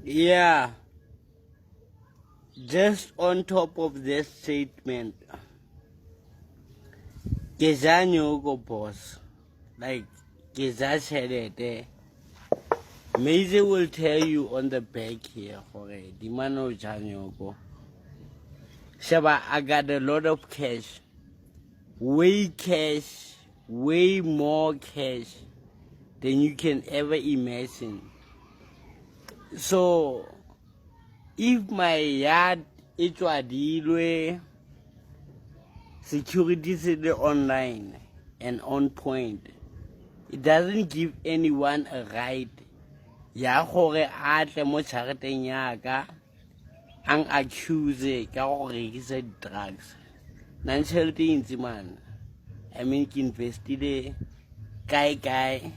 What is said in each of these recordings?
Yeah, just on top of this statement, Kezanyoko boss, like Keza said it. Maize will tell you on the back here, okay, the man of Janyoko. Shaba, I got a lot of cash, way more cash than you can ever imagine. So, if my yard it was deal security is online and on point, it doesn't give anyone a right. Ya gore a tle mo tšhageteng yaka ang accuse ka go rekisa drugs na tšhelete e ntsi man. I mean ke investile kae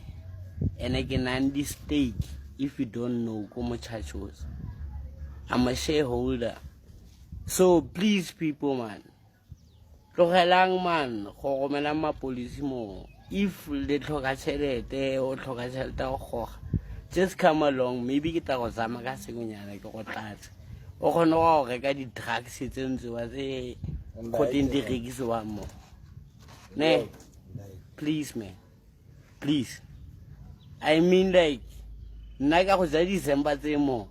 and I can nandi stake if you don't know ko mo chachos. I'm a shareholder, so please people man, tlogelang man go romela mapolisi mo. If le tlhoka tšhelete o tlhoka tšhelete go goga, just come along. Maybe ke tla go zama ka sengwenyana ke go tlatse o kgone go reka di-drugs tse ntse wa tse kgoteng di rekisiwang mo ne. Please man, please, I mean like nna ka go ja December tse mo,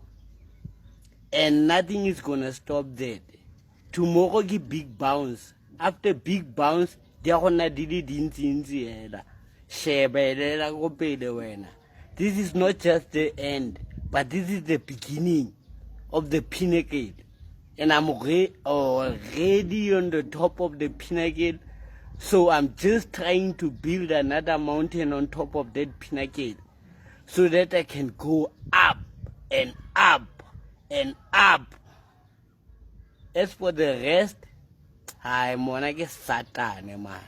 and nothing is gonna stop that. Tomorrow ke big bounce, after big bounce di a gonna di le dintsi hela. Shebelela go pele wena. This is not just the end, but this is the beginning of the pinnacle. And I'm already on the top of the pinnacle. So I'm just trying to build another mountain on top of that pinnacle so that I can go up and up and up. As for the rest, I'm gonna get Satan, man.